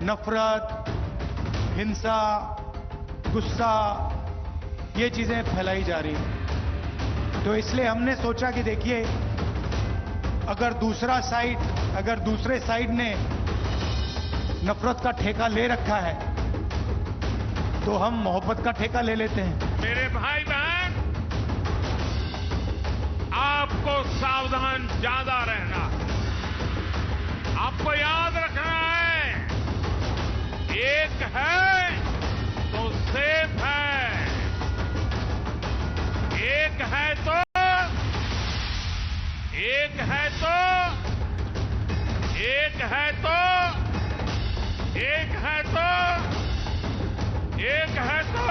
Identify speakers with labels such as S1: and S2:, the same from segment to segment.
S1: नफरत, हिंसा, गुस्सा, ये चीजें फैलाई जा रही हैं। तो इसलिए हमने सोचा कि देखिए, अगर दूसरे साइड ने नफरत का ठेका ले रखा है तो हम मोहब्बत का ठेका ले लेते हैं।
S2: मेरे भाई बहन, आपको सावधान ज्यादा रहना है। आपको याद रखना है, एक है तो सेफ है, एक है तो एक है तो एक है तो एक है तो एक है तो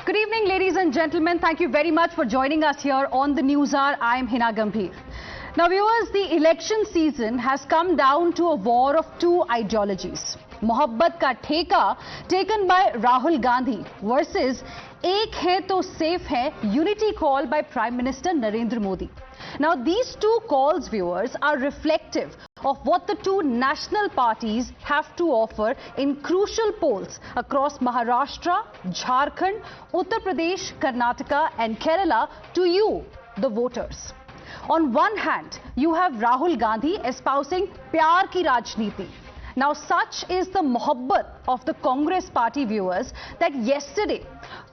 S3: Good evening, ladies and gentlemen. Thank you very much for joining us here on the News Hour. I am Hina Gambhir. Now, viewers, the election season has come down to a war of two ideologies. Mohabbat ka theka taken by Rahul Gandhi versus Ek hai to safe hai unity call by Prime Minister Narendra Modi. Now, these two calls, viewers, are reflective of what the two national parties have to offer in crucial polls across Maharashtra, Jharkhand, Uttar Pradesh, Karnataka and Kerala to you, the voters. On one hand, you have Rahul Gandhi espousing Pyar ki Rajniti. Now, such is the mohabbat of the Congress party, viewers, that yesterday,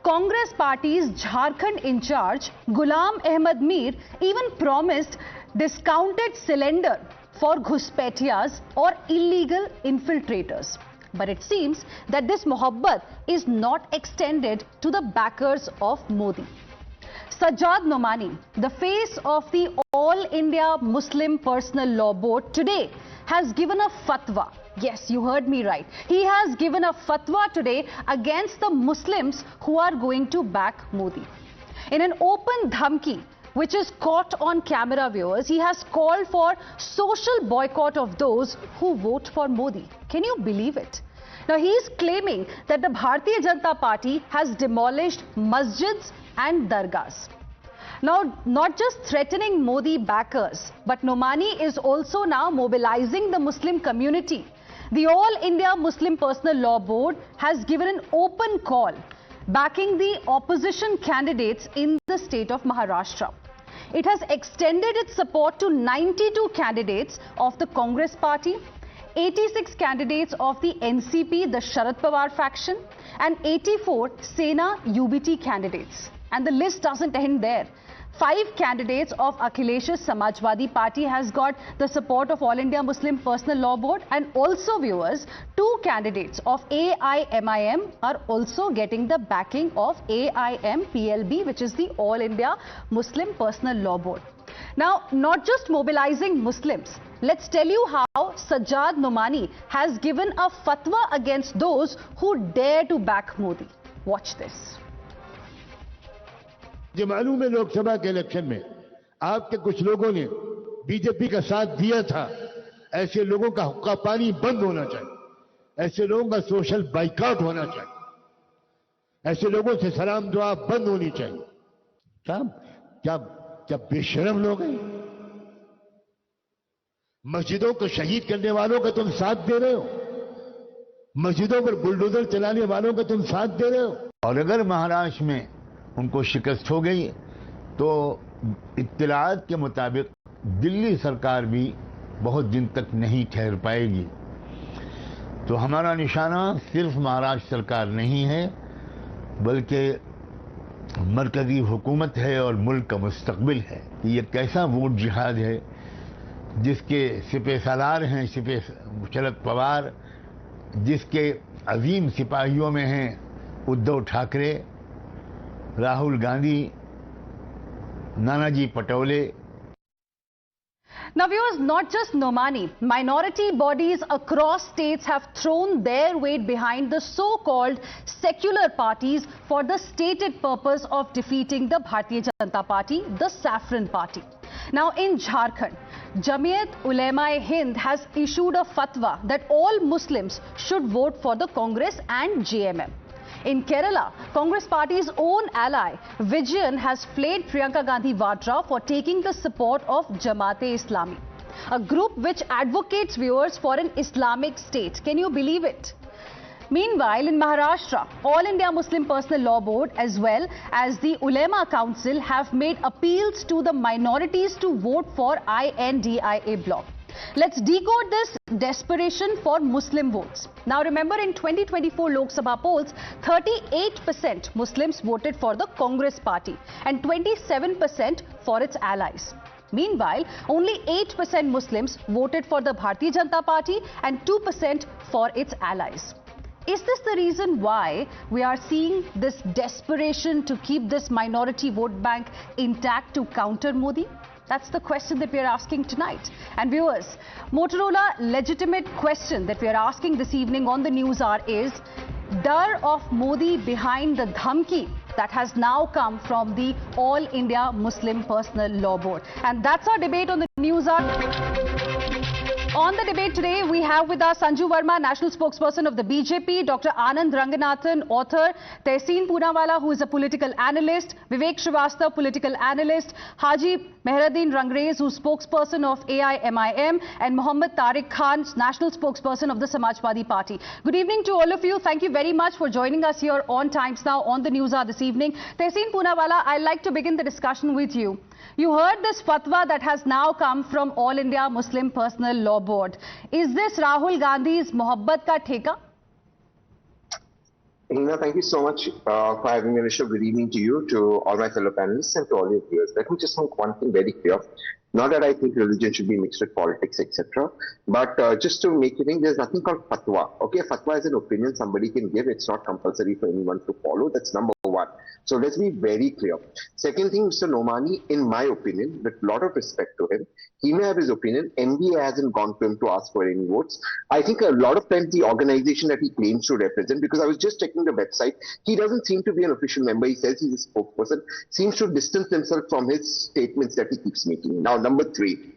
S3: Congress party's Jharkhand in charge, Ghulam Ahmad Mir, even promised discounted cylinder for Ghuspetiyas or illegal infiltrators. But it seems that this mohabbat is not extended to the backers of Modi. Sajjad Nomani, the face of the All India Muslim Personal Law Board, today has given a fatwa. Yes, you heard me right. He has given a fatwa today against the Muslims who are going to back Modi. In an open dhamki, which is caught on camera, viewers, he has called for social boycott of those who vote for Modi. Can you believe it? Now, he is claiming that the Bharatiya Janata Party has demolished masjids and dargahs. Now, not just threatening Modi backers, but Nomani is also now mobilizing the Muslim community. The All India Muslim Personal Law Board has given an open call backing the opposition candidates in the state of Maharashtra. It has extended its support to 92 candidates of the Congress party, 86 candidates of the NCP, the Sharad Pawar faction, and 84 Sena UBT candidates. And the list doesn't end there. 5 candidates of Akhilesh's Samajwadi Party has got the support of All India Muslim Personal Law Board, and also, viewers, 2 candidates of AIMIM are also getting the backing of AIMPLB, which is the All India Muslim Personal Law Board. Now, not just mobilizing Muslims, let's tell you how Sajjad Nomani has given a fatwa against those who dare to back Modi. Watch this.
S4: जो मालूम है, लोकसभा के election में आपके कुछ लोगों ने BJP का साथ दिया था। ऐसे लोगों का हुक्का पानी बंद होना चाहिए, ऐसे लोगों का सोशल बाइकआउट होना चाहिए, ऐसे लोगों से सलाम दुआ बंद होनी चाहिए। क्या बेशरम लोग हैं। मस्जिदों को शहीद करने वालों का तुम साथ दे रहे हो, मस्जिदों पर बुलडोजर चलाने वालों का तुम साथ दे रहे हो। और अगर महाराष्ट्र में उनको शिकस्त हो गई तो इत्तलात के मुताबिक दिल्ली सरकार भी बहुत दिन तक नहीं ठहर पाएगी। तो हमारा निशाना सिर्फ महाराष्ट्र सरकार नहीं है, बल्कि मरकजी हुकूमत है और मुल्क का मुस्तकबिल है। ये कैसा वोट जिहाद है जिसके सिपह सालार हैं शरद पवार, जिसके अजीम सिपाहियों में हैं उद्धव ठाकरे, राहुल गांधी, नानाजी Patole.
S3: Now, viewers, not just Nomani, minority bodies across states have thrown their weight behind the so-called secular parties for the stated purpose of defeating the Bharatiya Janata Party, the Saffron Party. Now, in Jharkhand, Jamiat Ulema-e-Hind has issued a fatwa that all Muslims should vote for the Congress and JMM. In Kerala, Congress party's own ally, Vijayan, has flayed Priyanka Gandhi Vadra for taking the support of Jamaat-e-Islami. a group which advocates viewers for an Islamic state. Can you believe it? Meanwhile, in Maharashtra, All India Muslim Personal Law Board as well as the Ulema Council have made appeals to the minorities to vote for INDIA bloc. Let's decode this desperation for Muslim votes. Now remember, in 2024 Lok Sabha polls, 38% Muslims voted for the Congress party and 27% for its allies. Meanwhile, only 8% Muslims voted for the Bharatiya Janata Party and 2% for its allies. Is this the reason why we are seeing this desperation to keep this minority vote bank intact to counter Modi? That's the question that we are asking tonight. And viewers, Motorola legitimate question that we are asking this evening on the News Hour is, Dar of Modi behind the dhamki that has now come from the All India Muslim Personal Law Board? And that's our debate on the News Hour. On the debate today, we have with us Sanju Verma, National Spokesperson of the BJP, Dr. Anand Ranganathan, author, Tehseen Poonawala, who is a political analyst, Vivek Srivastava, political analyst, Haji Mehruddin Rangrez, who's spokesperson of AIMIM, and Mohammad Tariq Khan, National Spokesperson of the Samajwadi Party. Good evening to all of you. Thank you very much for joining us here on Times Now on the News Hour this evening. Tehseen Poonawala, I'd like to begin the discussion with you. You heard this fatwa that has now come from All India Muslim Personal Law Board. Is this Rahul Gandhi's Mohabbat ka theka?
S5: Hina, thank you so much for having me, Rishabh. Good evening to you, to all my fellow panelists and to all your viewers. Let me just make one thing very clear. Not that I think religion should be mixed with politics, etc. But just to make you think, there's nothing called fatwa. Okay, fatwa is an opinion somebody can give. It's not compulsory for anyone to follow. That's number one. So let's be very clear. Second thing, Mr. Nomani, in my opinion, with a lot of respect to him, he may have his opinion. MBA hasn't gone to him to ask for any votes. I think a lot of times the organization that he claims to represent, because I was just checking the website, he doesn't seem to be an official member. He says he's a spokesperson, seems to distance himself from his statements that he keeps making. Now, number three,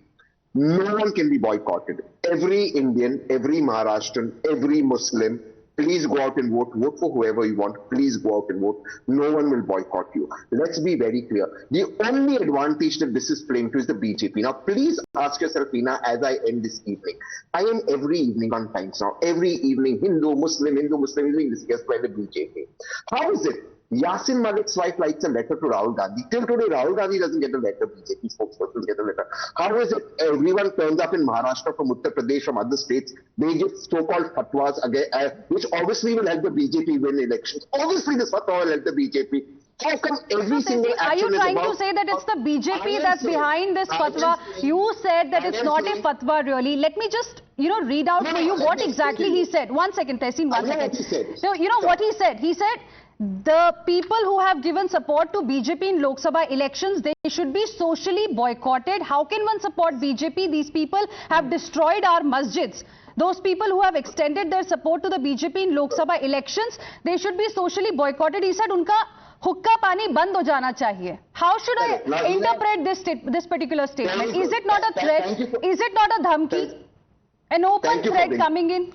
S5: no one can be boycotted. Every Indian, every Maharashtrian, every Muslim, please go out and vote. Vote for whoever you want. Please go out and vote. No one will boycott you. Let's be very clear. The only advantage that this is playing to is the BJP. Now, please ask yourself, Hina, as I end this evening. I am every evening on Times Now. Every evening, Hindu, Muslim is being discussed by the BJP. How is it? Yasin Malik's wife writes a letter to Rahul Gandhi. Till today, Rahul Gandhi doesn't get a letter. BJP spokesperson get a letter. How is it everyone turns up in Maharashtra, from Uttar Pradesh, from other states? They give so-called fatwas, again, which obviously will help the BJP win elections. Obviously, this fatwa will help the BJP. How come every single action
S3: are you trying
S5: to
S3: say that it's the BJP that's behind this fatwa? You said that it's not a fatwa really. Let me just, read out for you what exactly he said. 1 second, Tehseen, 1 second. No, you know what he said? He said, the people who have given support to BJP in Lok Sabha elections, they should be socially boycotted. How can one support BJP? These people have destroyed our masjids. Those people who have extended their support to the BJP in Lok Sabha elections, they should be socially boycotted. He said, unka hukka pani band ho jana chahiye. How should I interpret this particular statement? Is it not a threat? Is it not a dhamki? An open threat coming in?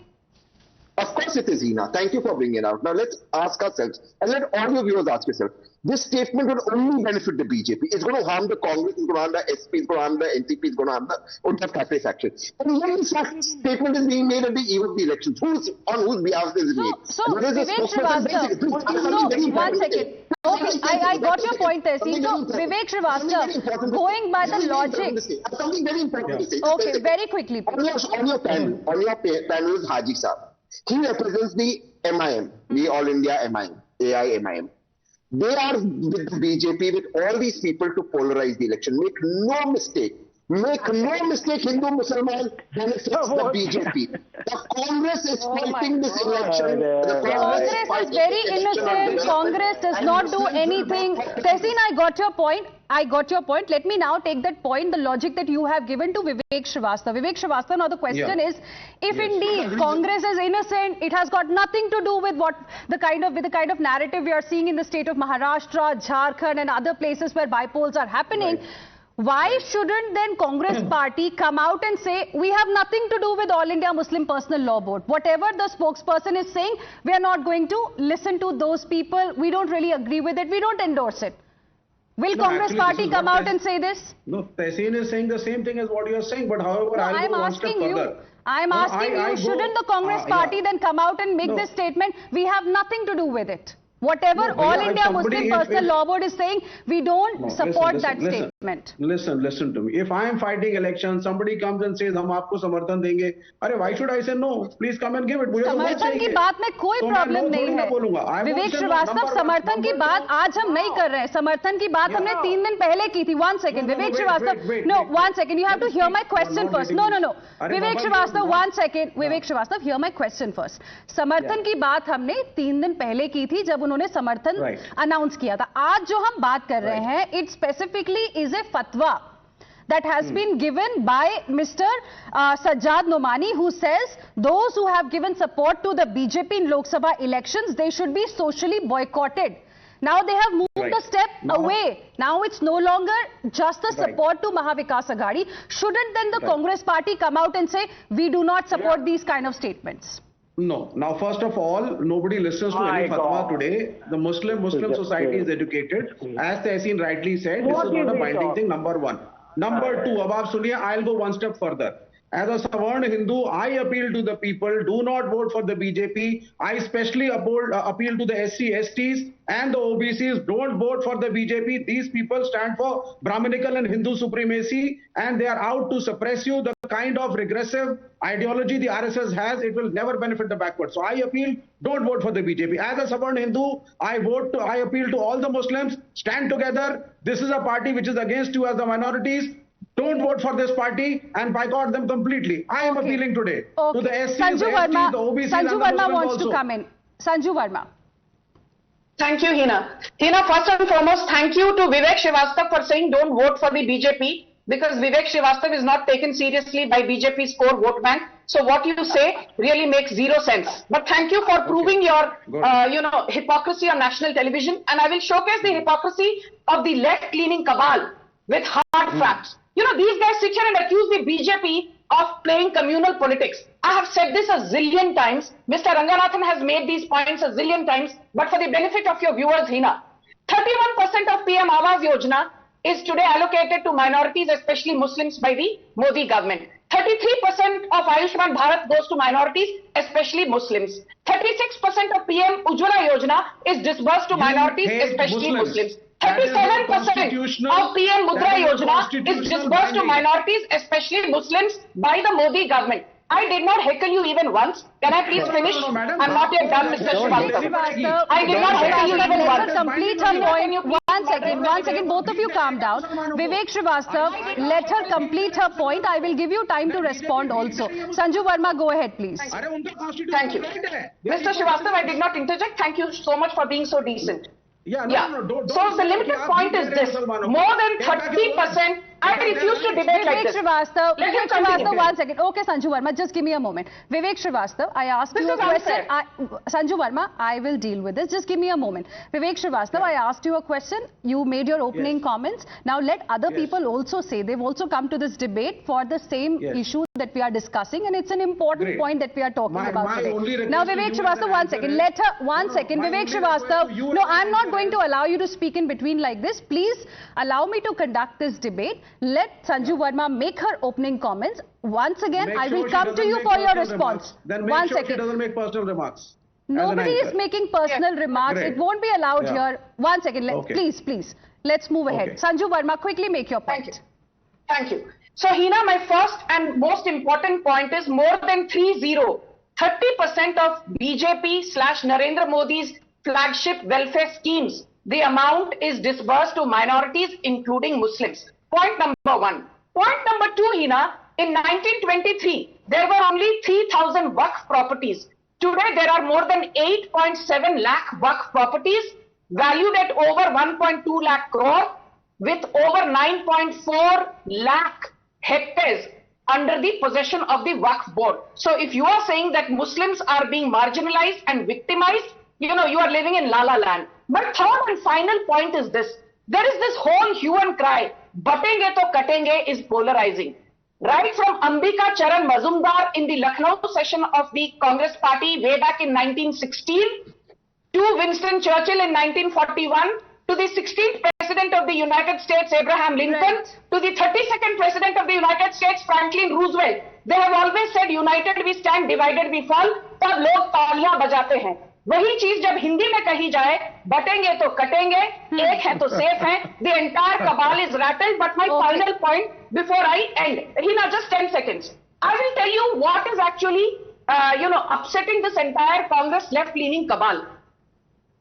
S5: Of course it is, Hina. Thank you for bringing it out. Now let's ask ourselves, and let all your viewers ask yourself, this statement will only benefit the BJP. It's going to harm the Congress, it's going to harm the SP, it's going to harm the NCP, it's going to harm the Uddhav Thackeray faction. And when this statement is being made at the eve of the elections, on whose behalf is it made?
S3: So Vivek Srivastava, no, 1 second. Okay, I got your point there. See, so Vivek Srivastava, going by the logic.
S5: Something very important to say.
S3: Okay, very quickly.
S5: On your panel is Haji Saab. He represents the MIM, the All India MIM, AIMIM. They are with the BJP, with all these people to polarize the election. Make no mistake. Make no mistake, Hindu Musliman benefits the BJP. The Congress is fighting this election. The
S3: Congress is very innocent. Congress does not do anything. Tehseen, I got your point. Let me now take that point, the logic that you have given to Vivek Srivastava. Vivek Srivastava, now the question is, if indeed Congress is innocent, it has got nothing to do with the kind of narrative we are seeing in the state of Maharashtra, Jharkhand and other places where bypolls are happening. Why shouldn't then Congress party come out and say, we have nothing to do with All India Muslim Personal Law Board. Whatever the spokesperson is saying, we are not going to listen to those people. We don't really agree with it. We don't endorse it. Will
S6: No,
S3: Congress
S6: actually,
S3: party
S6: this is
S3: come
S6: what
S3: out and say this?
S6: No, Tehseen is saying the same thing as what you are saying, but however,
S3: No,
S6: I'll
S3: I'm
S6: go one step
S3: asking you.
S6: further.
S3: I'm
S6: No,
S3: asking
S6: I
S3: you,
S6: go-
S3: shouldn't the Congress party
S6: yeah.
S3: then come out and make
S6: No.
S3: this statement? We have nothing to do with it. Whatever
S6: No,
S3: All
S6: bhaiya, if
S3: India
S6: somebody-
S3: Muslim
S6: if-
S3: Personal
S6: if-
S3: Law Board is saying, we don't
S6: No,
S3: support
S6: listen,
S3: that
S6: listen,
S3: statement.
S6: Listen to me. If I am fighting elections, somebody comes and says, हम आपको समर्थन देंगे. अरे, why should I say no? Please come and give it. मुझे तो vote
S3: समर्थन की
S6: चाहिए.
S3: बात में कोई
S6: तो मैं
S3: प्रॉब्लम
S6: no
S3: नहीं
S6: थोड़ी ना
S3: है
S6: बोलूंगा. I won't
S3: Vivek
S6: say no.
S3: Srivastava,
S6: Number one,
S3: समर्थन की
S6: number
S3: बात
S6: two.
S3: आज हम नहीं कर रहे हैं. समर्थन की बात हमने 3 दिन पहले की थी. 1 second,
S6: No, no,
S3: Vivek
S6: wait,
S3: Srivastava.
S6: wait,
S3: No,
S6: wait.
S3: 1 second. You have to hear my question
S6: not
S3: first.
S6: letting
S3: No.
S6: me. अरे
S3: विवेक
S6: बाबा,
S3: Srivastava,
S6: you-
S3: 1 second. Vivek Srivastava, hear my question first. समर्थन की बात हमने 3 दिन पहले की थी जब उन्होंने समर्थन अनाउंस किया था. आज जो हम बात कर रहे हैं, it specifically is a fatwa that has been given by Mr. Sajjad Nomani, who says those who have given support to the BJP in Lok Sabha elections, they should be socially boycotted. Now they have moved a step away. Now it's no longer just the support to Mahavikas Aghadi. Shouldn't then the Congress party come out and say, we do not support these kind of statements?
S6: No. Now, first of all, nobody listens to any fatwa today. The Muslim society is educated. As Tehseen rightly said, this is not a binding thing, number one. Number two, अब आप सुनिए, I'll go one step further. As a Savarna Hindu, I appeal to the people, do not vote for the BJP. I especially appeal to the SC, STs and the OBCs, don't vote for the BJP. These people stand for Brahminical and Hindu supremacy, and they are out to suppress you. The kind of regressive ideology the RSS has, it will never benefit the backward. So I appeal, don't vote for the BJP. As a Savarna Hindu, I appeal to all the Muslims, stand together. This is a party which is against you as the minorities. Don't vote for this party and boycott them completely. I am appealing today to the SCs,
S3: Sanju
S6: the
S3: Verma,
S6: STs, the OBCs
S3: Sanju
S6: and the
S3: Verma
S6: Muslims
S3: wants
S6: also.
S3: to come in. Sanju Verma.
S7: Thank you, Hina. Hina, first and foremost, thank you to Vivek Srivastava for saying don't vote for the BJP, because Vivek Srivastava is not taken seriously by BJP's core vote bank. So what you say really makes zero sense. But thank you for proving your, hypocrisy on national television. And I will showcase the hypocrisy of the left-leaning cabal with hard facts. These guys sit here and accuse the BJP of playing communal politics. I have said this a zillion times. Mr. Ranganathan has made these points a zillion times. But for the benefit of your viewers, Hina, 31% of PM Awas Yojana is today allocated to minorities, especially Muslims, by the Modi government. 33% of Ayushman Bharat goes to minorities, especially Muslims. 36% of PM Ujjwala Yojana is disbursed to minorities, especially Muslims. 37% of PM Mudra Yojana is disbursed to minorities, especially Muslims, by the Modi government. I did not heckle you even once. Can I please finish? I'm not yet done, Mr. Srivastava. I did not heckle you even once.
S3: Complete her point. One second, both of you calm down. Vivek Srivastava, let her complete her point. I will give you time to respond also. Sanju Verma, go ahead, please.
S7: Thank you. Mr. Srivastava, I did not interject. Thank you so much for being so decent.
S6: Don't.
S7: So the limited point is this: more than 30%. I refuse to debate like this.
S3: Vivek Srivastava, 1 second. Okay, Sanju Verma, just give me a moment. Vivek Srivastava, I asked you a question. Sanju Verma, I will deal with this. Just give me a moment. Vivek Srivastava, I asked you a question. You made your opening comments. Now let other people also say. They've also come to this debate for the same issue that we are discussing, and it's an important point that we are talking about today. Now, Vivek Srivastava, 1 second. Let her, 1 second. Vivek Srivastava, no, I'm not going to allow you to speak in between like this. Please allow me to conduct this debate. Let Sanju Verma make her opening comments. Once again, I will come to you for your response.
S6: Then make sure she doesn't make personal remarks.
S3: Nobody is making personal remarks. It won't be allowed here. 1 second. Please. Let's move ahead. Sanju Verma, quickly make your point.
S7: Thank you. So, Hina, my first and most important point is more than 30% of BJP/Narendra Modi's flagship welfare schemes, the amount is disbursed to minorities, including Muslims. Point number one. Point number two, Hina, in 1923, there were only 3,000 Waqf properties. Today, there are more than 8.7 lakh Waqf properties, valued at over 1.2 lakh crore, with over 9.4 lakh hectares under the possession of the Waqf board. So if you are saying that Muslims are being marginalized and victimized, you are living in la-la land. But third and final point is this. There is this whole hue and cry, batenge to katenge, is polarizing. Right from Ambika Charan Mazumdar in the Lucknow session of the Congress party way back in 1916, to Winston Churchill in 1941, to the 16th President President of the United States, Abraham Lincoln, to the 32nd President of the United States, Franklin Roosevelt. They have always said, united we stand, divided we fall. तब लोग तालियां बजाते हैं. वही चीज जब हिंदी में कही जाए, बटेंगे तो कटेंगे, एक है तो सेफ है. The entire cabal is rattled. But my final point before I end, Hina, just 10 seconds. I will tell you what is actually, upsetting this entire Congress left-leaning cabal.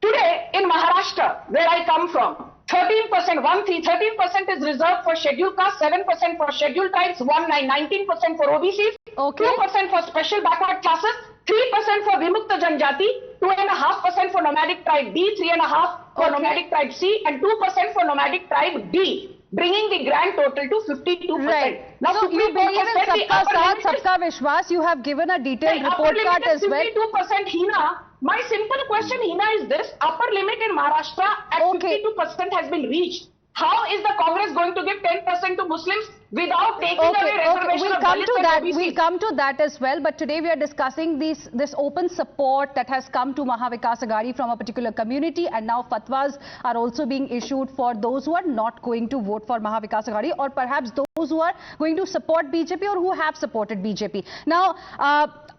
S7: Today in Maharashtra, where I come from, 13% is reserved for scheduled caste, 7% for scheduled tribes, 19% for OBCs, 2% for special backward classes, 3% for Vimukta Janjati, 2.5% for nomadic tribe B, 3.5% for nomadic tribe C, and 2% for nomadic tribe D, bringing the grand total to 52%.
S3: Right.
S7: Now,
S3: So you believe in Sabka Saath, Sabka Vishwas. You have given a detailed report card as well.
S7: 52%, Hina. My simple question, Hina, is this: upper limit in Maharashtra at 52% has been reached. How is the Congress going to give 10% to Muslims without taking away reservation of Dalits and OBCs?
S3: We'll come to that as well. But today we are discussing this open support that has come to Mahavikas Aghadi from a particular community, and now fatwas are also being issued for those who are not going to vote for Mahavikas Aghadi, or perhaps those who are going to support BJP or who have supported BJP. Now,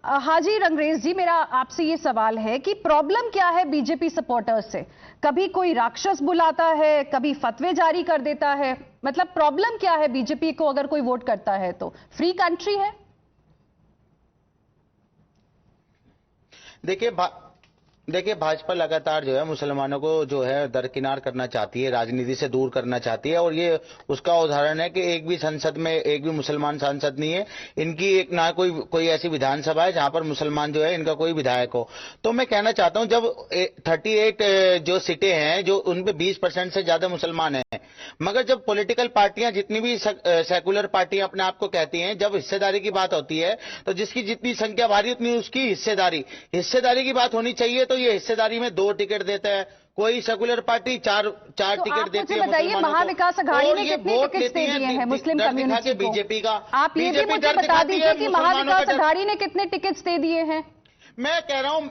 S3: हाजी रंगरेज जी, मेरा आपसे ये सवाल है कि problem क्या है BJP supporters से? कभी कोई राक्षस बुलाता है, कभी फतवे जारी कर देता है. मतलब प्रॉब्लम क्या है बीजेपी को अगर कोई वोट करता है तो? फ्री कंट्री है?
S8: देखिए भाजपा लगातार जो है मुसलमानों को जो है दरकिनार करना चाहती है, राजनीति से दूर करना चाहती है, और ये उसका उदाहरण है कि एक भी संसद में एक भी मुसलमान सांसद नहीं है. इनकी एक ना कोई ऐसी विधानसभा है जहां पर मुसलमान जो है इनका कोई विधायक हो. तो मैं कहना चाहता हूं, जब 38 जो सीटें हैं जो उनपे 20% से ज्यादा मुसलमान हैं, मगर जब पॉलिटिकल पार्टियां जितनी भी सेकुलर पार्टियां अपने आप को कहती हैं, जब हिस्सेदारी की बात होती है तो जिसकी जितनी संख्या भारी उतनी उसकी हिस्सेदारी की बात होनी चाहिए. तो ये हिस्सेदारी में 2 टिकट देता है, कोई सेकुलर पार्टी चार टिकट देती है.
S3: बताइए, महाविकास अघाड़ी ने कितने टिकट दे दिए हैं मुस्लिम कम्युनिटी को?
S8: बीजेपी का
S3: आप ये भी मुझे बता दीजिए कि महाविकास अघाड़ी ने कितने टिकट्स दे दिए हैं?
S8: मैं कह रहा हूं,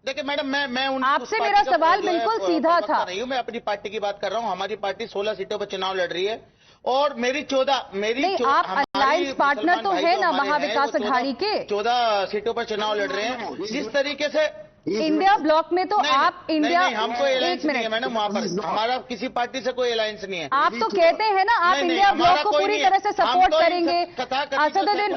S8: देखिए मैडम, मैं
S3: आपसे मेरा सवाल बिल्कुल सीधा था.
S8: मैं अपनी पार्टी की बात कर रहा हूं. हमारी पार्टी 16 सीटों पर चुनाव लड़ रही है और मेरी 14
S3: आप अलायंस पार्टनर तो है ना महाविकास अघाड़ी के?
S8: 14 सीटों पर चुनाव लड़ रहे हैं. जिस तरीके से
S3: इंडिया ब्लॉक में तो आप इंडिया,
S8: हम कोई अलायंस नहीं है मैडम, वहां पर हमारा किसी पार्टी से कोई अलायंस नहीं है.
S3: आप तो कहते हैं ना आप इंडिया ब्लॉक को पूरी तरह से सपोर्ट करेंगे. असदुद्दीन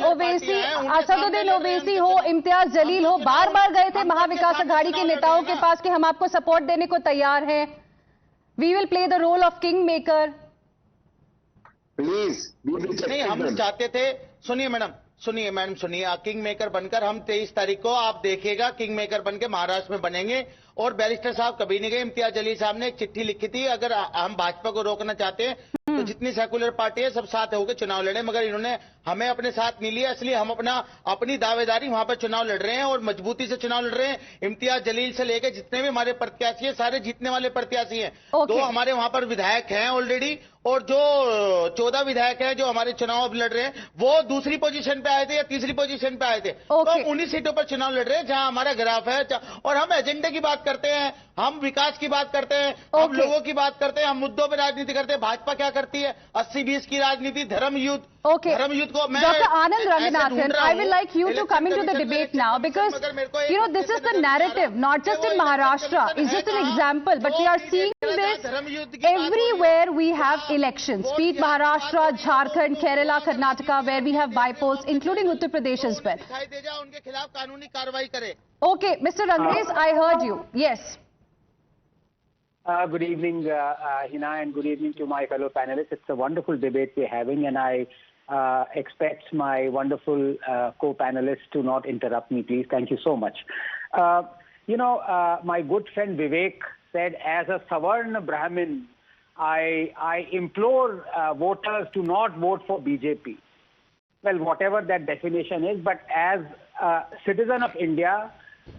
S3: ओवैसी हो, इम्तियाज जलील हो, बार बार गए थे महाविकास अघाड़ी के नेताओं के पास कि हम आपको सपोर्ट देने को तैयार हैं. We will play the role of kingmaker.
S5: Please
S8: नहीं, हम चाहते थे, सुनिए मैडम, किंग मेकर बनकर हम 23 तारीख को आप देखिएगा किंग मेकर बनकर महाराष्ट्र में बनेंगे. और बैरिस्टर साहब कभी नहीं गए. इम्तियाज जलील साहब ने एक चिट्ठी लिखी थी, अगर हम भाजपा को रोकना चाहते हैं तो जितनी सेकुलर पार्टी है सब साथ होकर चुनाव लड़े, मगर इन्होंने हमें अपने साथ नहीं लिया. इसलिए हम अपनी दावेदारी वहां पर चुनाव लड़ रहे हैं और मजबूती से चुनाव लड़ रहे हैं. इम्तियाज जलील से लेकर जितने भी हमारे प्रत्याशी हैं सारे जीतने वाले प्रत्याशी हैं. 2 हमारे वहां पर विधायक हैं ऑलरेडी, और जो 14 विधायक हैं जो हमारे चुनाव लड़ रहे हैं वो दूसरी पोजीशन पे आए थे या तीसरी पोजीशन पे आए थे. तो हम उन्हीं सीटों पर चुनाव लड़ रहे हैं जहां हमारा ग्राफ है. और हम एजेंडे की बात करते हैं, हम विकास की बात करते हैं, हम लोगों की बात करते हैं, हम मुद्दों पर राजनीति करते हैं. भाजपा क्या करती है? 80-20 की राजनीति, धर्म युद्ध.
S3: Dr. Anand Ranganathan, I will like you to come into the debate now, because this is the narrative, not just in Maharashtra. It's just an example, but we are seeing this everywhere we have elections. Be it Maharashtra, Jharkhand, Kerala, Karnataka, where we have bypolls, including Uttar Pradesh as well. Okay, Mr. Rangres, I heard you. Yes.
S9: Good evening, Hina, and good evening to my fellow panelists. It's a wonderful debate we're having, and I expect my wonderful co-panelists to not interrupt me, please. Thank you so much. My good friend Vivek said, as a Savarna Brahmin, I implore voters to not vote for BJP. Well, whatever that definition is, but as a citizen of India,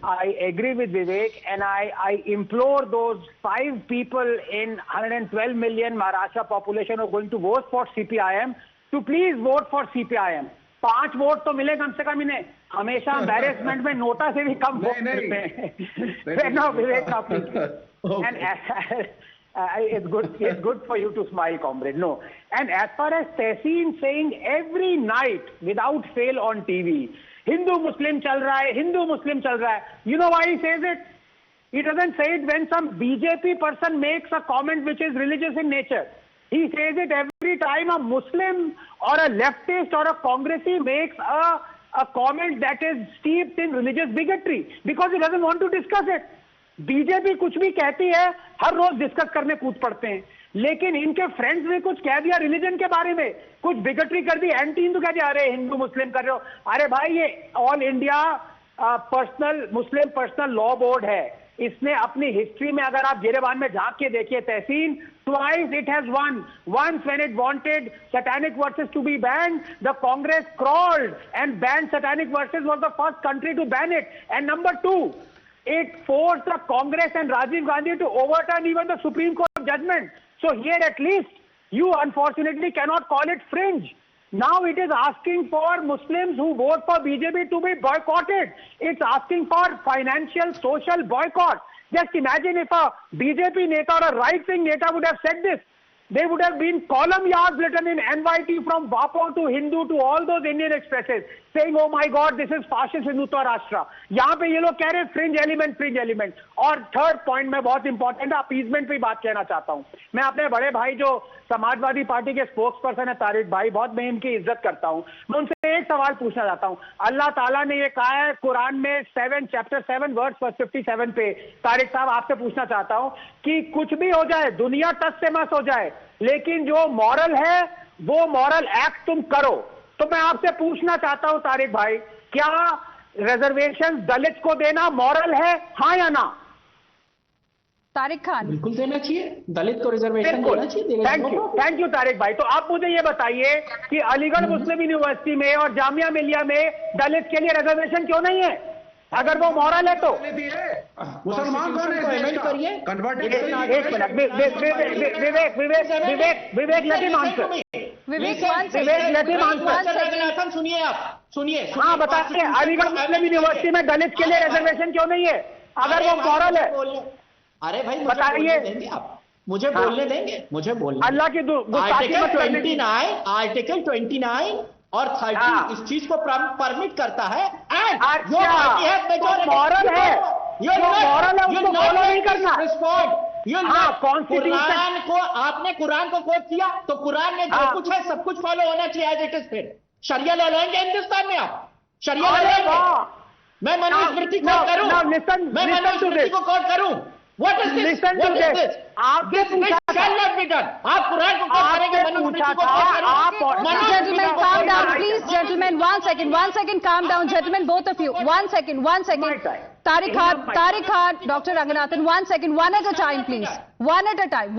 S9: I agree with Vivek, and I implore those 5 people in 112 million Maharashtra population who are going to vote for CPIM to please vote for CPIM. 5 vote तो मिले कम से कम इन्हें। हमेशा embarrassment में NOTA से भी कम vote मिलते हैं। No, Vivek, now please. And it's good for you to smile, comrade. No. And as far as Tehseen saying every night without fail on TV, Hindu Muslim chal raha hai, Hindu Muslim chal raha hai. You know why he says it? He doesn't say it when some BJP person makes a comment which is religious in nature. He says it every time a Muslim or a leftist or a Congressee makes a comment that is steeped in religious bigotry because he doesn't want to discuss it. BJP कुछ भी कहती है, हर रोज discuss करने कूद पड़ते हैं, लेकिन इनके फ्रेंड्स ने कुछ कह दिया रिलीजन के बारे में, कुछ बिगटरी कर दी, एंटी हिंदू कह दिया, अरे हिंदू मुस्लिम कर रहे हो। अरे भाई, ये all India Muslim personal law board है, इसने अपनी हिस्ट्री में अगर आप जेरेबान में झांक के देखिए तहसीन, twice it has won. Once when it wanted satanic verses to be banned, the Congress crawled and banned satanic verses, was the first country to ban it. And number 2, it forced the Congress and Rajiv Gandhi to overturn even the Supreme Court judgment. So here at least you unfortunately cannot call it fringe. Now it is asking for Muslims who vote for BJP to be boycotted. It's asking for financial, social boycott. Just imagine if a BJP neta or a right-wing neta would have said this. They would have been column yards written in NYT from Vapo to Hindu to all those Indian expresses saying, oh my God, this is fascist Hindutva Rashtra. यहाँ पे ये लोग कह रहे हैं fringe element. और third point में बहुत इंपॉर्टेंट है, अपीजमेंट पे बात कहना चाहता हूँ। मैं अपने बड़े भाई जो समाजवादी पार्टी के स्पोक्स पर्सन है तारिक भाई, बहुत मैं इनकी इज्जत करता हूँ, मैं उनसे एक सवाल पूछना चाहता हूँ। अल्लाह ताला ने ये कहा है कुरान में चैप्टर 7 वर्स 57 पे, तारिक साहब आपसे पूछना चाहता हूँ कि कुछ भी हो जाए, दुनिया टस से मस हो जाए, लेकिन जो मॉरल है वो मॉरल एक्ट तुम करो। तो मैं आपसे पूछना चाहता हूं तारिक भाई, क्या रिजर्वेशन दलित को देना मॉरल है, हाँ या ना?
S3: तारिक खान,
S10: बिल्कुल देना चाहिए, दलित को रिजर्वेशन देना चाहिए।
S9: थैंक यू तारिक भाई। तो आप मुझे ये बताइए कि अलीगढ़ मुस्लिम यूनिवर्सिटी में और जामिया मिलिया में दलित के लिए रिजर्वेशन क्यों नहीं है? अगर वो मॉरल है तो
S6: मुसलमान कौन है?
S10: पेमेंट करिए।
S9: एक मिनट, विवेक लेट हिम आंसर।
S10: सुनिए, आप सुनिए।
S9: हाँ बताइए, अलीगढ़ मुस्लिम यूनिवर्सिटी में दलित के लिए रिजर्वेशन क्यों नहीं है अगर वो मॉरल है?
S10: अरे भाई
S9: बताइए,
S10: आप मुझे बोलने देंगे? मुझे बोलने,
S9: अल्लाह की
S10: आर्टिकल 29 और 30 इस चीज को परमिट करता है।
S9: मॉरल है, मॉरल है, उसको फॉलो नहीं करना।
S10: कुरान को, आपने कुरान को कोट किया तो कुरान में जो कुछ है सब कुछ फॉलो होना चाहिए एज इट इज। फिर शरिया ले लेंगे हिंदुस्तान में, आप शरिया ले लेंगे? मैं मनुस्मृति कोट करूं? मैं मनुस्मृति को कोट करूं? What is this? What is this? This shall not be done. आप कुरान को कोट करेंगे, मनुस्मृति को कोट करेंगे।
S3: Gentlemen, calm down, please. Gentlemen, one second, calm down, gentlemen, both of you. One second. Tariq Khan, Dr. Ranganathan, 1 second, one at a time, please. One at a time.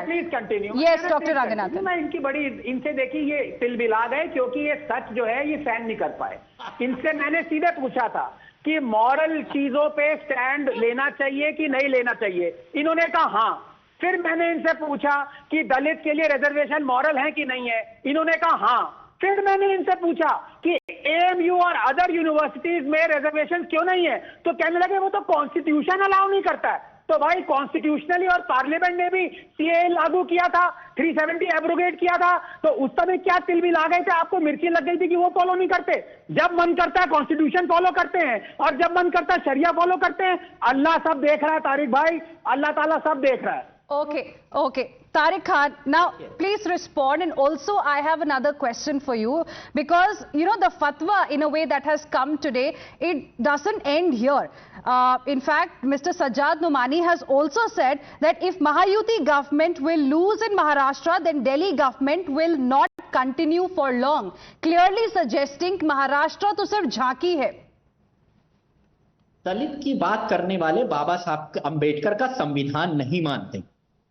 S9: Please continue.
S3: Yes, Dr. Ranganathan.
S9: मैं इनकी बड़ी, इनसे देखिए ये तिलबिला गए क्योंकि ये सच जो है ये सहन नहीं कर पाए। इनसे मैंने सीधे पूछा था कि मॉरल चीजों पे स्टैंड लेना चाहिए कि नहीं लेना चाहिए, इन्होंने कहा हाँ। फिर मैंने इनसे पूछा कि दलित के लिए रिजर्वेशन मॉरल है कि नहीं है, इन्होंने कहा हाँ। फिर मैंने इनसे पूछा कि एएमयू और अदर यूनिवर्सिटीज में रिजर्वेशन क्यों नहीं है, तो कहने लगे वो तो कॉन्स्टिट्यूशन अलाउ नहीं करता है। तो भाई कॉन्स्टिट्यूशनली और पार्लियामेंट ने भी सीएए लागू किया था, 370 एब्रोगेट किया था, तो उस समय क्या तिल भी ला गए थे, आपको मिर्ची लग गई थी कि वो फॉलो नहीं करते? जब मन करता है कॉन्स्टिट्यूशन फॉलो करते हैं और जब मन करता है शरिया फॉलो करते हैं। अल्लाह सब देख रहा है तारिक भाई, अल्लाह ताला सब देख रहा है।
S3: Okay. Tariq Khan, now please respond, and also I have another question for you, because you know the fatwa in a way that has come today, it doesn't end here. In fact, Mr. Sajjad Numani has also said that if Mahayuti government will lose in Maharashtra, then Delhi government will not continue for long, clearly suggesting Maharashtra to sirf झांकी है।
S10: दलित की बात करने वाले बाबा साहब अंबेडकर का संविधान नहीं मानते।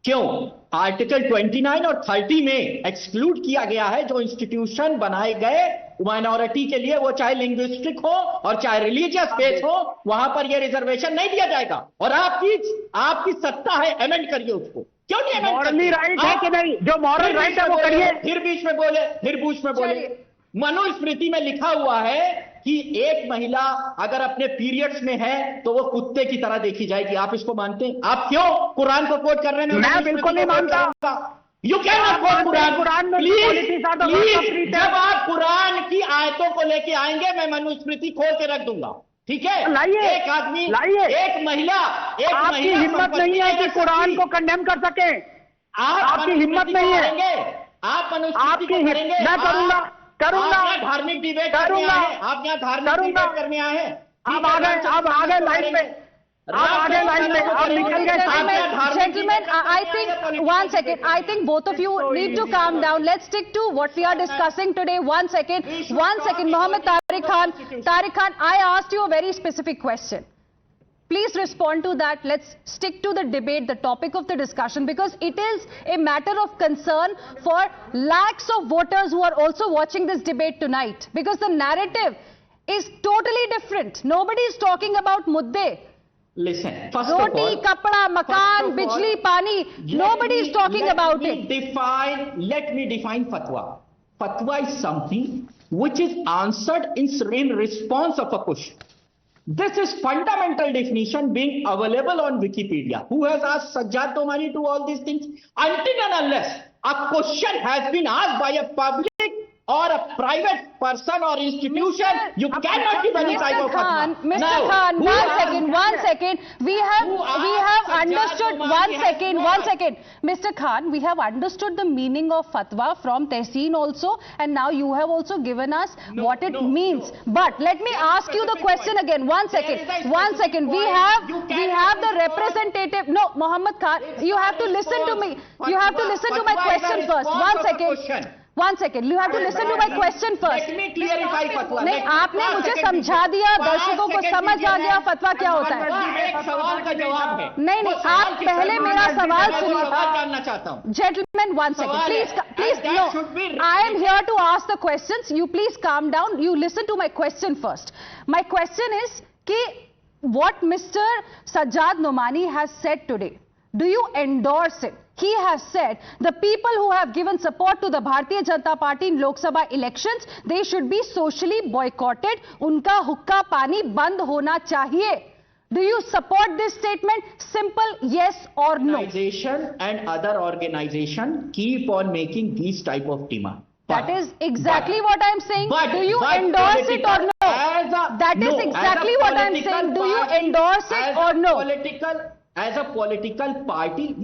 S10: क्यों? आर्टिकल 29 और 30 में एक्सक्लूड किया गया है जो इंस्टीट्यूशन बनाए गए माइनॉरिटी के लिए, वो चाहे लिंग्विस्टिक हो और चाहे रिलीजियस बेस हो, वहां पर ये रिजर्वेशन नहीं दिया जाएगा। और आपकी सत्ता है, अमेंड करिए उसको। क्यों नहीं अमेंड?
S9: मॉरली राइट है कि नहीं? जो मॉरल राइट है वो करिए।
S10: फिर बीच में बोले। मनुस्मृति में लिखा हुआ है कि एक महिला अगर अपने पीरियड्स में है तो वो कुत्ते की तरह देखी जाएगी। आप इसको मानते हैं? आप क्यों कुरान को कोट कर रहे हैं?
S9: मैं बिल्कुल नहीं मानता।
S10: You can not quote Quran. Please, जब आप कुरान की आयतों को लेके आएंगे मैं मनुस्मृति खोल के रख दूंगा, ठीक है?
S9: लाइए,
S10: एक आदमी, एक महिला,
S9: आपकी हिम्मत नहीं है कि कुरान को कंडेम कर सके। आपकी हिम्मत नहीं है।
S10: आप मनुस्मृति को करेंगे?
S9: मैं करूंगा।
S10: आप धार्मिक डिबेट करने आए हैं? आप यहाँ धार्मिक डिबेट करने आए हैं?
S9: आप आ गए लाइन में। आप निकल गए।
S3: Gentlemen, I think, one second, I think both of you need to calm down. Let's stick to what we are discussing today. One second, Mohammed Tariq Khan. Tariq Khan, I asked you a very specific question. Please respond to that. Let's stick to the debate, the topic of the discussion, because it is a matter of concern for lakhs of voters who are also watching this debate tonight, because the narrative is totally different. Nobody is talking about mudde.
S10: Listen, first of all,
S3: roti, kapda, makan, bijli, pani. Nobody is talking about it.
S10: Let me define fatwa. Fatwa is something which is answered in response of a question. This is fundamental definition being available on Wikipedia. Who has asked Sajjad Nomani to all these things? Until and unless a question has been asked by a public or a private person or institution, you cannot give any type of fatwa.
S3: Mr. Khan, one second. We have understood, one second. Mr. Khan, we have understood the meaning of fatwa from Tehseen also, and now you have also given us what it means. But let me ask you the question again. One second. We have the representative. No, Mohammed Khan, you have to listen to me. You have to listen to my question first. One second. You have to listen to my question first.
S10: Let me clarify fatwa.
S3: नहीं, आपने मुझे समझा दिया, दर्शकों को समझ आ गया फतवा क्या होता है।
S10: एक सवाल का जवाब है।
S3: नहीं, आप पहले मेरा सवाल सुनिए।
S10: जानना चाहता हूँ।
S3: Gentlemen, one second. Please, no. I am here to ask the questions. You please calm down. You listen to my question first. My question is कि what Mr. Sajjad Nomani has said today, do you endorse it? He has said the people who have given support to the Bharatiya Janata Party in Lok Sabha elections, they should be socially boycotted. Unka hukka pani band hona chahiye. Do you support this statement? Simple yes or no.
S10: Organization and other organization keep on making these type of demand.
S3: That is exactly what I am saying. Do you endorse it or no? That is exactly what I am saying. Do you endorse it or no?
S10: As a political party,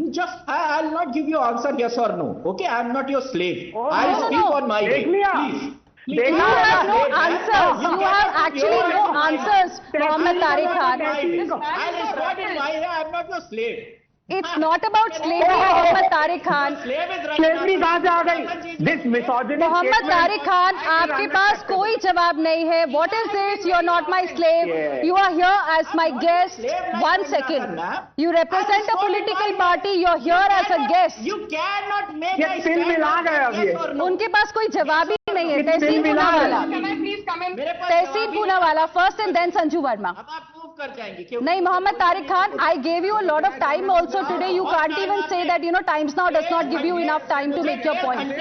S10: I'll not give you answer yes or no. Okay, I'm not your slave. I'll speak on my way. Please.
S3: You have no answers. You have actually no answers, Mohammed Tariq Khan.
S10: I'll respond in my way. I'm not your slave.
S3: It's not about slavery, Mohammed Tariq Khan.
S9: Slavery कहाँ से आ गई? This misogyny.
S3: Mohammed Tariq Khan, आपके पास कोई जवाब नहीं है. What is this? You are not my slave. You are here as my guest. 1 second. You represent a political party. You are here as a guest.
S10: You cannot make
S9: ये तिल मिला गए अभी.
S3: उनके पास कोई जवाब ही नहीं है. तहसीन पूनावाला. तहसीन Poonawalla first and then Sanju Verma. नहीं, Mohammed Tariq Khan, I gave you a lot of time also today. You can't even say that, Times Now does not give you enough time to make your point.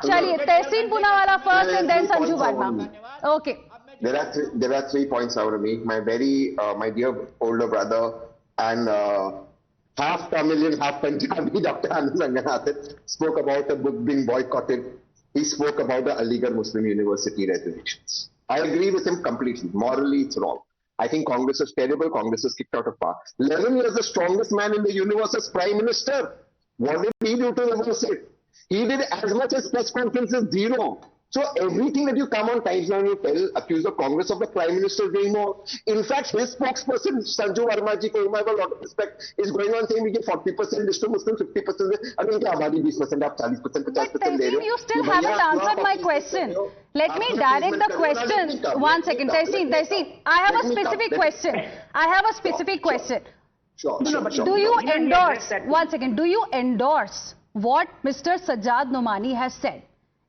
S3: चलिए, तहसीन Poonawalla first and then Sanju Verma. Okay.
S5: There are 3 points I want to make. My dear older brother and half Tamilian, half Punjabi, Dr. Anand Ranganathan spoke about a book being boycotted. He spoke about the Aligarh Muslim University reservations. I agree with him completely. Morally, it's wrong. I think Congress is terrible. Congress is kicked out of power. 11 years the strongest man in the universe as Prime Minister. What did he do to reverse it? He did as much as press conferences, zero. So everything that you come on Times Now and you accuse the Congress of the Prime Minister doing more. In fact, his spokesperson, Sanju Verma ji, for whom I have a lot of respect, is going on saying we give 40% list to Muslims, 50%. I mean, kya abadi 20%, aap 40%, 50% de rahe ho.
S3: You still haven't answered my question. Let me direct the question. 1 second. Tehseen, I have a specific question.
S5: Sure.
S3: Do you endorse, 1 second, do you endorse what Mr. Sajjad Nomani has said?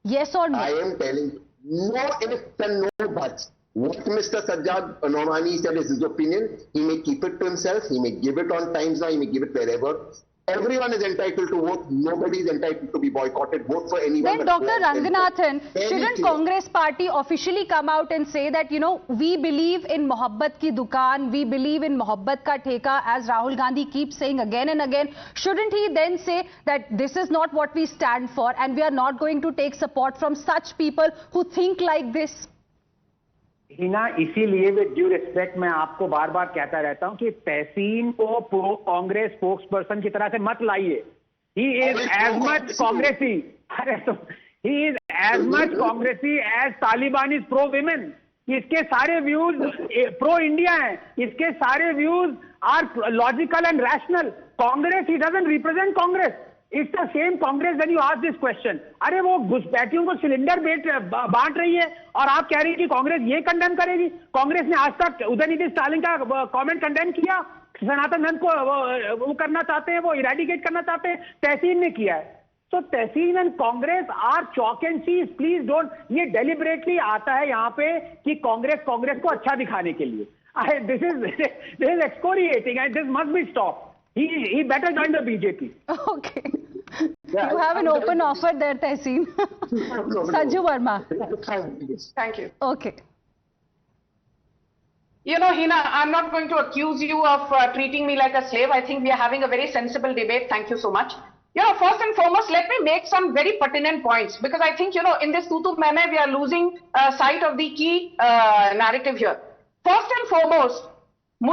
S3: Yes or no?
S5: I am telling you, no ifs and no buts. What Mr. Sajjad Nomani said is his opinion. He may keep it to himself. He may give it on Times Now. He may give it wherever. Everyone is entitled to vote. Nobody is entitled to be boycotted. Vote for anyone.
S3: Then, Dr. Ranganathan, shouldn't Congress party officially come out and say that, you know, we believe in Mohabbat ki dukaan, we believe in Mohabbat ka theka, as Rahul Gandhi keeps saying again and again? Shouldn't he then say that this is not what we stand for and we are not going to take support from such people who think like this?
S9: Hina, इसीलिए with due respect मैं आपको बार बार कहता रहता हूं कि तहसीन को pro Congress spokes person की तरह से मत लाइए. ही इज एज मच कांग्रेसी, अरे तो ही इज एज मच कांग्रेसी as Taliban is pro women. इसके सारे व्यूज प्रो इंडिया हैं, इसके सारे व्यूज are logical and rational. Congress, he doesn't represent Congress. It's the same Congress when you ask this question. अरे वो घुसपैठियों को सिलेंडर बांट रही है और आप कह रही हैं कि कांग्रेस ये कंडेम करेगी. कांग्रेस ने आज तक उदयनिधि स्टालिन का कमेंट कंडेम किया? सनातन धर्म को वो करना चाहते हैं, वो इरेडिकेट करना चाहते हैं, तहसीन ने किया है. तो Tehseen and Congress are chalk and cheese. Please don't, ये डेलिबरेटली आता है यहाँ पे कि कांग्रेस को अच्छा दिखाने के लिए. This is excoriating and this must be stop. He better join the BJP.
S3: Okay. Yeah, you have an open offer there, Tehseen. Sanju Verma.
S7: Thank you.
S3: Okay.
S7: You know, Hina, I'm not going to accuse you of treating me like a slave. I think we are having a very sensible debate. Thank you so much. You know, first and foremost, let me make some very pertinent points, because I think, you know, in this tutu meme, we are losing sight of the key narrative here. First and foremost,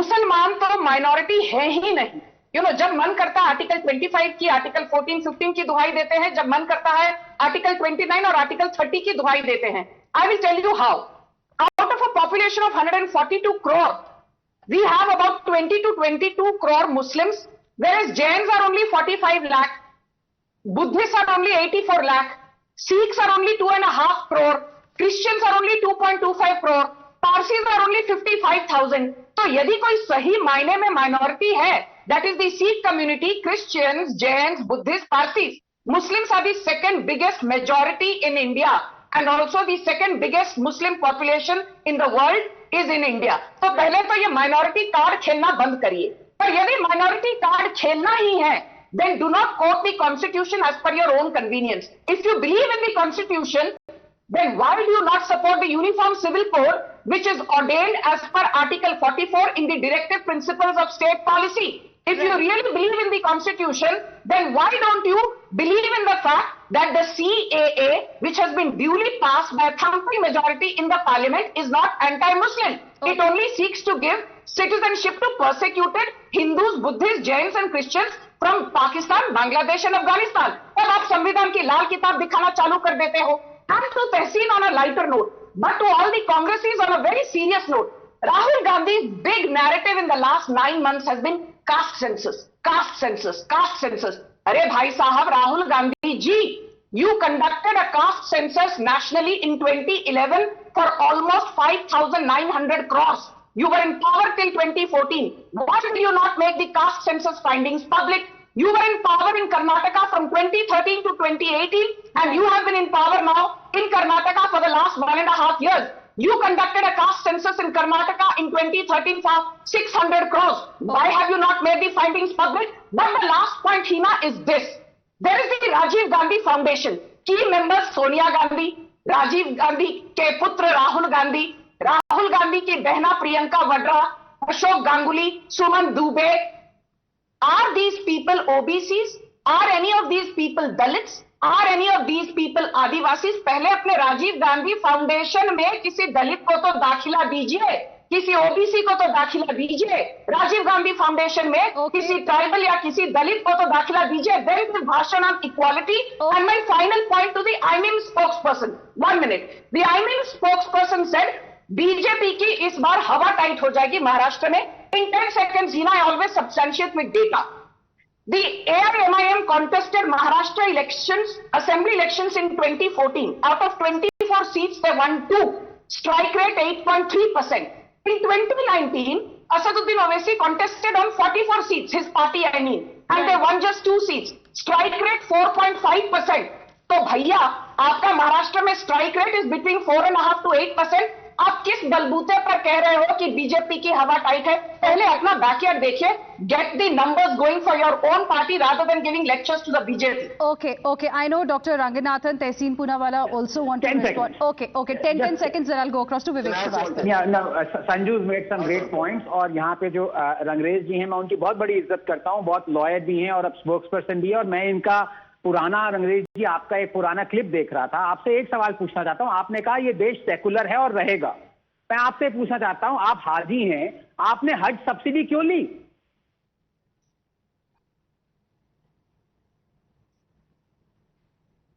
S7: मुसलमान तो minority है ही नहीं. You know, जब मन करता है article 25 की, article 14, 15 की दुहाई देते हैं. जब मन करता है आर्टिकल 29 और आर्टिकल 30 की दुहाई देते हैं. I will tell you how. Out of a population of 142 crore, we have about 20 to 22 crore Muslims, whereas Jains are only 45 lakh, Buddhists are only 84 lakh, Sikhs are only 2.5 crore, Christians are only 2.25 crore, Parsis are only 55,000. तो यदि कोई सही मायने में minority है, that is the Sikh community, Christians, Jains, Buddhists, Parsis. Muslims are the second biggest majority in India, and also the second biggest Muslim population in the world is in India. तो पहले तो ये minority card खेलना बंद करिए. पर यदि minority card खेलना ही है, then do not quote the constitution as per your own convenience. If you believe in the constitution, then why do you not support the Uniform Civil Code, which is ordained as per Article 44 in the Directive Principles of State Policy? If you really believe in the Constitution, then why don't you believe in the fact that the CAA, which has been duly passed by a thumping majority in the Parliament, is not anti-Muslim? It only seeks to give citizenship to persecuted Hindus, Buddhists, Jains and Christians from Pakistan, Bangladesh and Afghanistan. और आप संविधान की लाल किताब दिखाना चालू कर देते हो. And to Tehseen on a lighter note, but to all the Congressies on a very serious note, Rahul Gandhi's big narrative in the last 9 months has been caste census, caste census, caste census. Arey bhai sahab, Rahul Gandhi ji, you conducted a caste census nationally in 2011 for almost 5,900 crores. You were in power till 2014. Why did you not make the caste census findings public? You were in power in Karnataka from 2013 to 2018, and you have been in power now in Karnataka for the last 1.5 years. You conducted a caste census in Karnataka in 2013 for 600 crores. Why have you not made the findings public? But the last point, Hina, is this. There is the Rajiv Gandhi Foundation. Key members Sonia Gandhi, Rajiv Gandhi के पुत्र Rahul Gandhi, Rahul Gandhi की बहना Priyanka Vadra, Ashok Ganguly, Suman Dubey. Are these people OBCs? Are any of these people Dalits? Are any of these people Adivasis? पहले अपने Rajiv Gandhi foundation में किसी दलित को तो दाखिला दीजिए, किसी ओबीसी को तो दाखिला दीजिए. राजीव गांधी फाउंडेशन में किसी ट्राइबल या किसी दलित को तो दाखिला दीजिए. Then this भाषण on equality. And my final point to the IMIM spokesperson. 1 minute. The IMIM spokesperson said BJP की इस बार हवा टाइट हो जाएगी महाराष्ट्र में. In 10 seconds, Hina, I always substantiate with data. The AIMIM contested Maharashtra elections, assembly elections in 2014. Out of 24 seats, they won 2. Strike rate 8.3%. In 2019, Asaduddin Owaisi contested on 44 seats, his party I mean, and they won just 2 seats. Strike rate 4.5%. तो भैया आपका महाराष्ट्र में strike rate is between 4.5 to 8%. आप किस बलबूते पर कह रहे हो कि बीजेपी की हवा टाइट है? पहले अपना बैकयार्ड देखिए, get the numbers going for your own party rather than giving lectures to the BJP.
S3: Okay. I know Dr. Ranganathan, Tehseen Poonawalla also want to
S9: 10
S3: respond.
S9: seconds.
S3: Okay. 10 seconds, then I'll go across to Vivek Srivastava.
S9: Yeah, no, Sanju's made some great points. और यहाँ पे जो रंगरेज जी हैं, मैं उनकी बहुत बड़ी इज्जत करता हूँ, बहुत लॉयर भी हैं और अब स्पोक्सपर्सन भी है। और मैं इनका पुराना, रंगरेज जी आपका एक पुराना क्लिप देख रहा था। आपसे एक सवाल पूछना चाहता हूँ। आपने कहा ये देश सेकुलर है और रहेगा। मैं आपसे पूछना चाहता हूँ, आप हाजी हैं, आपने हज सब्सिडी क्यों ली?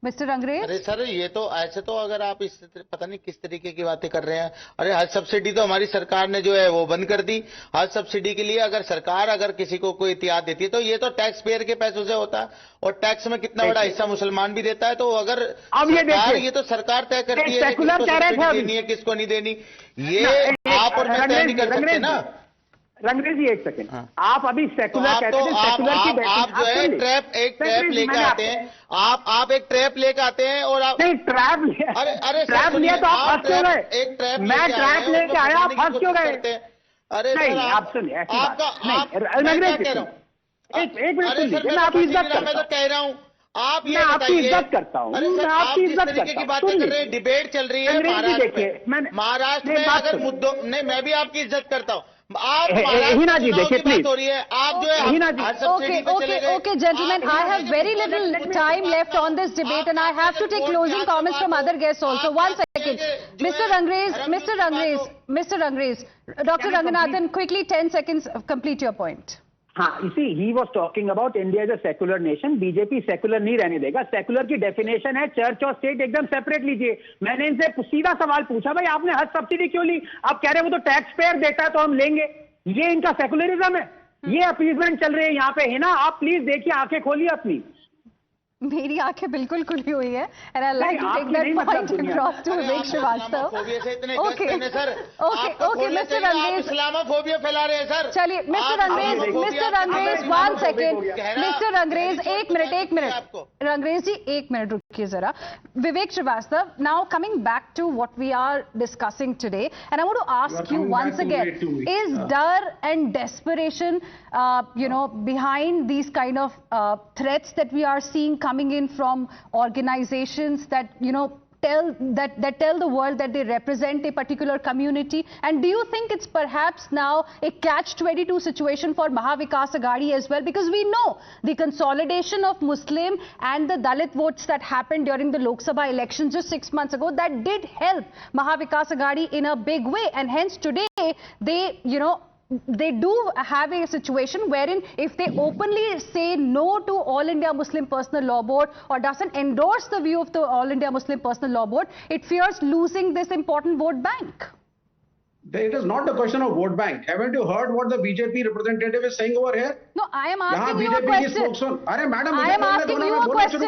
S3: मिस्टर अंग्रेज,
S8: अरे सर, ये तो ऐसे तो अगर आप इस पता नहीं किस तरीके की बातें कर रहे हैं। अरे हज सब्सिडी तो हमारी सरकार ने जो है वो बंद कर दी। हज सब्सिडी के लिए अगर सरकार किसी को कोई एहतियात देती है तो ये तो टैक्स पेयर के पैसों से होता है, और टैक्स में कितना बड़ा हिस्सा मुसलमान भी देता है। तो अगर
S9: अब ये
S8: तो सरकार तय करती है कि किसको सब्सिडी देनी है, किसको नहीं देनी। ये आप और मैं तय नहीं कर सकते ना।
S9: रंगरेज जी, एक सेकंड, आप अभी सेकुलर कहते हैं, सेकुलर की
S8: आप जो है एक ट्रैप लेके आते हैं। आप एक ट्रैप लेके आते हैं और आप
S9: नहीं ट्रैप ट्रैप लिया तो आप फंस क्यों गए?
S8: एक ट्रैप
S9: मैं ट्रैप लेके आया, आप फंस क्यों गए?
S8: अरे
S9: नहीं, आप सुनिए, ऐसी बात नहीं। एक मिनट सुनिए, मैं आपकी इज्जत करता हूं।
S8: मैं तो कह रहा हूँ, आप ये
S9: आपकी इज्जत करता हूँ, मैं आपकी इज्जत करता हूँ।
S8: की बातें कर रहे हैं, डिबेट चल रही है महाराष्ट्र में अगर मुद्दों नहीं, मैं भी आपकी इज्जत करता हूँ। आप
S9: हिना जी देखिए प्लीज,
S8: हो रही है, आप जो है
S9: हिना जी।
S3: Okay, gentlemen, I have very little time left on this debate and I have to take closing comments from other guests also. One second. Mr. Rangrez, Dr. Ranganathan, quickly 10 seconds, complete your point.
S9: हाँ, इसी he was talking about India is a secular nation. BJP secular नहीं रहने देगा। Secular की definition है church और state एकदम separate लीजिए। मैंने इनसे सीधा सवाल पूछा, भाई आपने हज सब्सिडी क्यों ली? आप कह रहे हैं वो तो टैक्स पेयर देता है तो हम लेंगे। ये इनका सेकुलरिज्म है, ये अपीजमेंट चल रही है यहाँ पे। है ना, आप प्लीज देखिए, आंखें खोलिए अपनी।
S3: मेरी आंखें बिल्कुल खुली हुई है and I like to take that point across to Vivek Srivastava. Okay, Mr. Rangrez,
S8: Islamophobia फैला रहे हैं सर।
S3: चलिए Mr. Rangrez, 1 second. Mr. Rangrez, एक मिनट। Rangrez जी, एक मिनट रुकिए जरा। Vivek Srivastava, now coming back to what we are discussing today, and I want to ask you once again, is dar and desperation, behind these kind of threats that we are seeing coming in from organizations that tell the world that they represent a particular community? And do you think it's perhaps now a catch-22 situation for Maha Vikas Aghadi as well? Because we know the consolidation of Muslim and the Dalit votes that happened during the Lok Sabha elections just 6 months ago, that did help Maha Vikas Aghadi in a big way. And hence today they do have a situation wherein if they openly say no to All India Muslim Personal Law Board or doesn't endorse the view of the All India Muslim Personal Law Board, it fears losing this important vote bank.
S6: It is not the question of vote bank. Haven't you heard what the BJP representative is saying over here?
S3: No, I am asking you a question. I am asking you a question.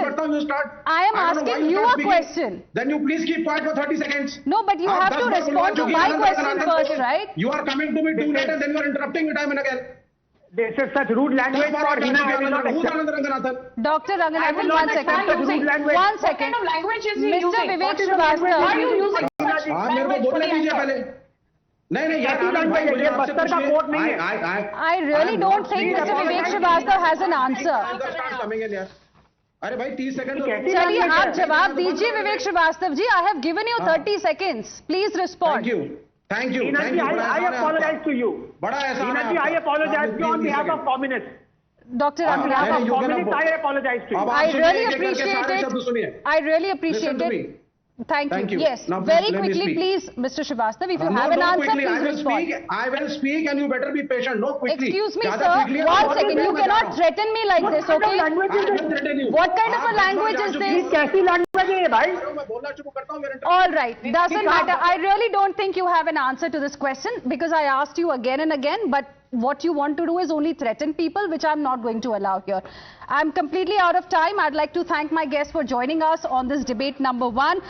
S3: I am asking you a question.
S6: Then you please keep quiet for 30 seconds.
S3: No, but you have to respond to my question first, right?
S6: You are coming to me too late and then you are interrupting me time and again.
S9: This is such rude language for Hina. I will not accept.
S3: Dr. Ranganathan, 1 second. 1 second. Mr. Vivek Srivastava.
S7: Why are you using such language?
S9: नहीं, बस्तर का court नहीं है।
S3: I really don't think Mr. Vivek Srivastava has an answer.
S6: अरे भाई 30 second.
S3: चलिए आप जवाब दीजिए विवेक Srivastava ji. I have given you 30 seconds. Please respond.
S6: Thank you.
S9: I apologize to you.
S6: बड़ा ऐसा
S9: I apologize to you on behalf of communists.
S3: Dr. Ranganathan,
S9: I apologize to you.
S3: I really appreciate it. I really appreciate it. Thank you. Yes.
S6: Now,
S3: very quickly, please, Mr. Srivastava, if you have an answer, please respond.
S6: I will speak and you better be patient. No, quickly.
S3: Excuse me, sir. 1 second. You cannot threaten me like this, okay? What kind of a language is this?
S9: कैसी language है भाई?
S3: All right. Doesn't matter. I really don't think you have an answer to this question because I asked you again and again, but what you want to do is only threaten people, which I'm not going to allow here. I'm completely out of time. I'd like to thank my guests for joining us on this debate number 1.